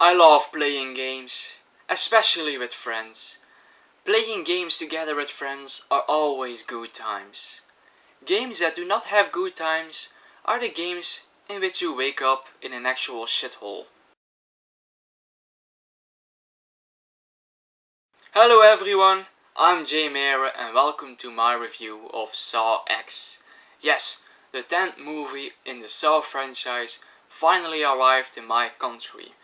I love playing games, especially with friends. Playing games together with friends are always good times. Games that do not have good times are the games in which you wake up in an actual shithole. Hello everyone, I'm Jay Mayer and welcome to my review of Saw X. Yes, the 10th movie in the Saw franchise finally arrived in my country.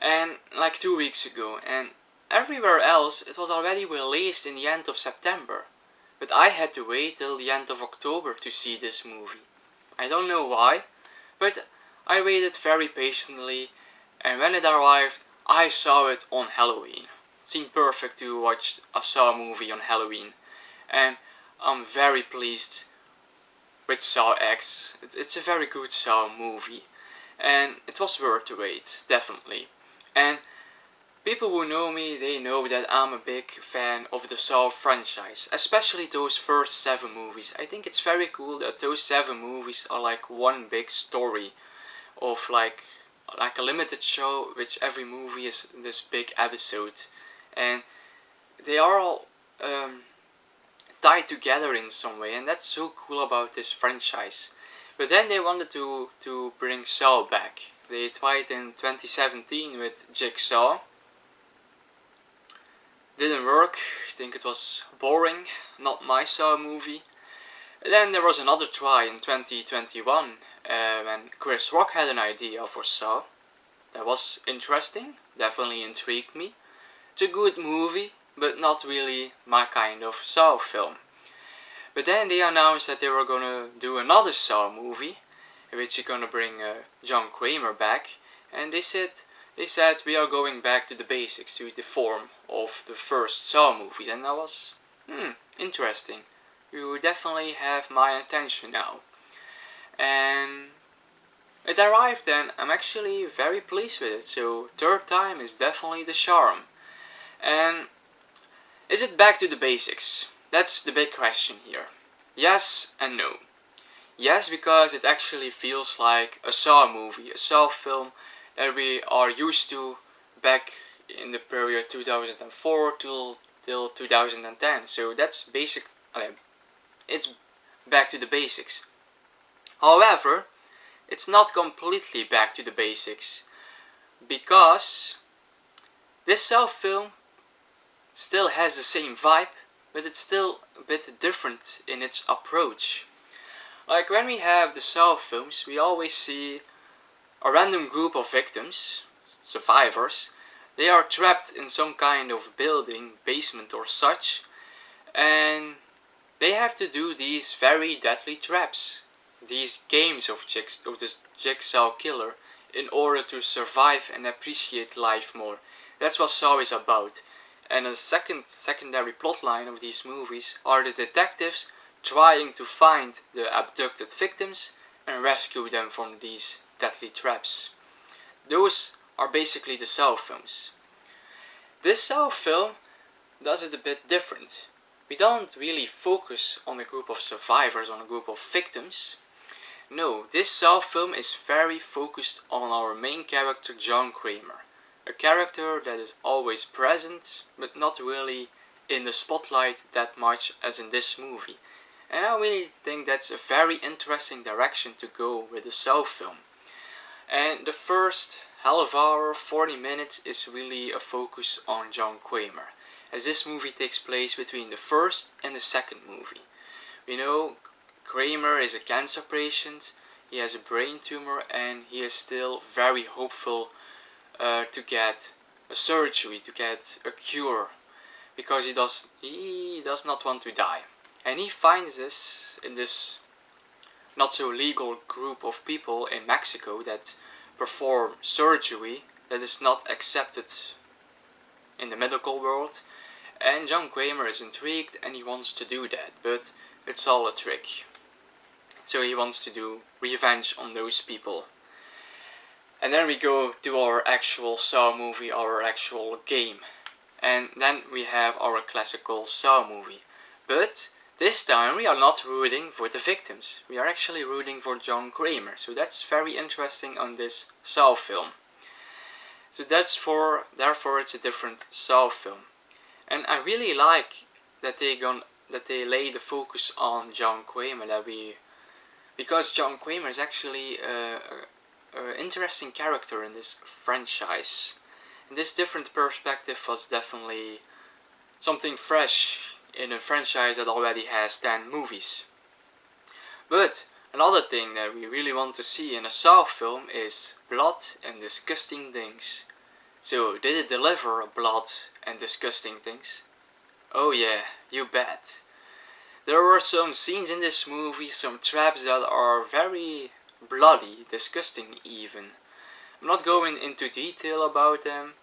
And like 2 weeks ago, and everywhere else it was already released in the end of September. But I had to wait till the end of October to see this movie. I don't know why, but I waited very patiently, and when it arrived, I saw it on Halloween. It seemed perfect to watch a Saw movie on Halloween, and I'm very pleased with Saw X. It's a very good Saw movie, and it was worth the wait, definitely. And people who know me, they know that I'm a big fan of the Saw franchise, especially those first 7 movies. I think it's very cool that those 7 movies are like one big story of like a limited show, which every movie is this big episode, and they are all tied together in some way, and that's so cool about this franchise. But then they wanted to bring Saw back. They tried in 2017 with Jigsaw. Didn't work, I think it was boring, not my Saw movie. And then there was another try in 2021 when Chris Rock had an idea for Saw. That was interesting, definitely intrigued me. It's a good movie, but not really my kind of Saw film. But then they announced that they were gonna do another Saw movie, in which they're gonna bring John Kramer back, and they said we are going back to the basics, to the form of the first Saw movies, and that was interesting. You definitely have my attention now, and it arrived, and I'm actually very pleased with it. So third time is definitely the charm. And is it back to the basics? That's the big question here. Yes and no. Yes, because it actually feels like a Saw movie, a Saw film that we are used to back in the period 2004 till 2010. So that's basic. It's back to the basics. However, it's not completely back to the basics, because this Saw film still has the same vibe, but it's still a bit different in its approach. Like when we have the Saw films, we always see a random group of victims, survivors. They are trapped in some kind of building, basement or such, and they have to do these very deadly traps, these games of this Jigsaw killer, in order to survive and appreciate life more. That's what Saw is about. And a secondary plotline of these movies are the detectives trying to find the abducted victims and rescue them from these deadly traps. Those are basically the Saw films. This Saw film does it a bit different. We don't really focus on a group of survivors, on a group of victims. No, this Saw film is very focused on our main character, John Kramer. A character that is always present, but not really in the spotlight that much as in this movie. And I really think that's a very interesting direction to go with the Saw film. And the first half hour, 40 minutes is really a focus on John Kramer, as this movie takes place between the first and the second movie. We know Kramer is a cancer patient, he has a brain tumor, and he is still very hopeful to get a surgery, to get a cure, because he does not want to die. And he finds this in this not so legal group of people in Mexico that perform surgery that is not accepted in the medical world. And John Kramer is intrigued and he wants to do that, but it's all a trick. So he wants to do revenge on those people. And then we go to our actual Saw movie, our actual game. And then we have our classical Saw movie. But this time we are not rooting for the victims. We are actually rooting for John Kramer. So that's very interesting on this Saw film. So therefore it's a different Saw film. And I really like that they lay the focus on John Kramer, because John Kramer is actually a interesting character in this franchise. And this different perspective was definitely something fresh in a franchise that already has 10 movies. But another thing that we really want to see in a Saw film is blood and disgusting things. So did it deliver blood and disgusting things? Oh yeah, you bet. There were some scenes in this movie, some traps that are very bloody, disgusting even. I'm not going into detail about them.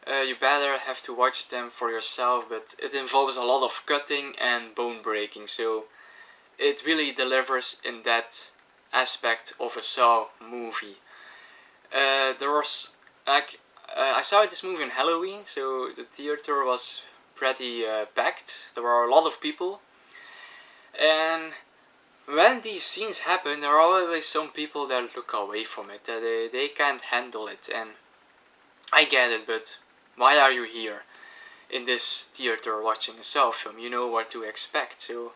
You better have to watch them for yourself, but it involves a lot of cutting and bone breaking, so it really delivers in that aspect of a Saw movie. There was I saw this movie on Halloween, so the theater was pretty packed. There were a lot of people, and when these scenes happen, there are always some people that look away from it. They can't handle it, and I get it, but why are you here in this theater watching a Saw film? You know what to expect. So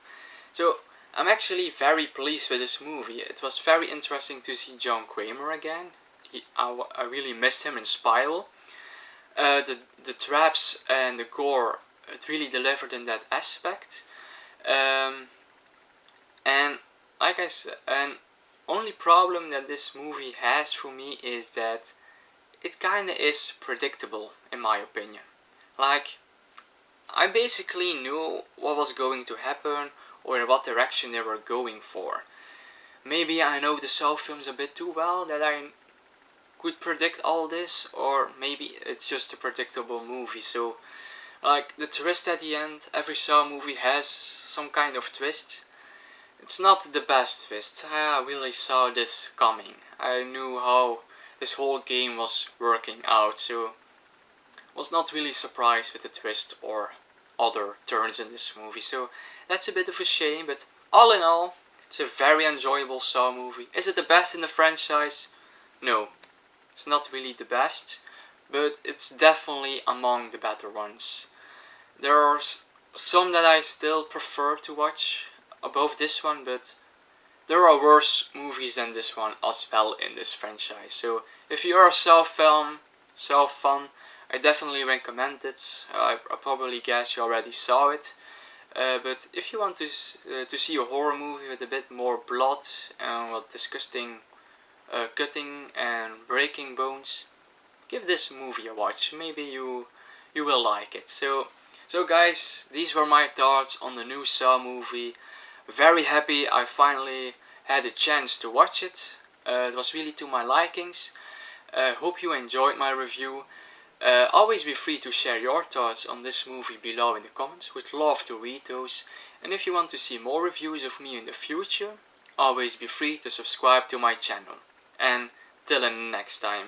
I'm actually very pleased with this movie. It was very interesting to see John Kramer again. I really missed him in Spiral. The traps and the gore, it really delivered in that aspect. And like I said, and only problem that this movie has for me is that it kinda is predictable, in my opinion. Like, I basically knew what was going to happen or in what direction they were going for. Maybe I know the Saw films a bit too well that I could predict all this, or maybe it's just a predictable movie. So, like, the twist at the end, every Saw movie has some kind of twist. It's not the best twist. I really saw this coming. I knew how this whole game was working out, so was not really surprised with the twist or other turns in this movie. So that's a bit of a shame, but all in all, it's a very enjoyable Saw movie. Is it the best in the franchise? No, it's not really the best, but it's definitely among the better ones. There are some that I still prefer to watch above this one, but there are worse movies than this one as well in this franchise. So if you're a Saw fan, I definitely recommend it. I probably guess you already saw it. But if you want to see a horror movie with a bit more blood and with disgusting cutting and breaking bones, give this movie a watch. Maybe you will like it. So guys, these were my thoughts on the new Saw movie. Very happy I finally had a chance to watch it. It was really to my likings. Hope you enjoyed my review. Always be free to share your thoughts on this movie below in the comments. Would love to read those. And if you want to see more reviews of me in the future, always be free to subscribe to my channel. And till the next time.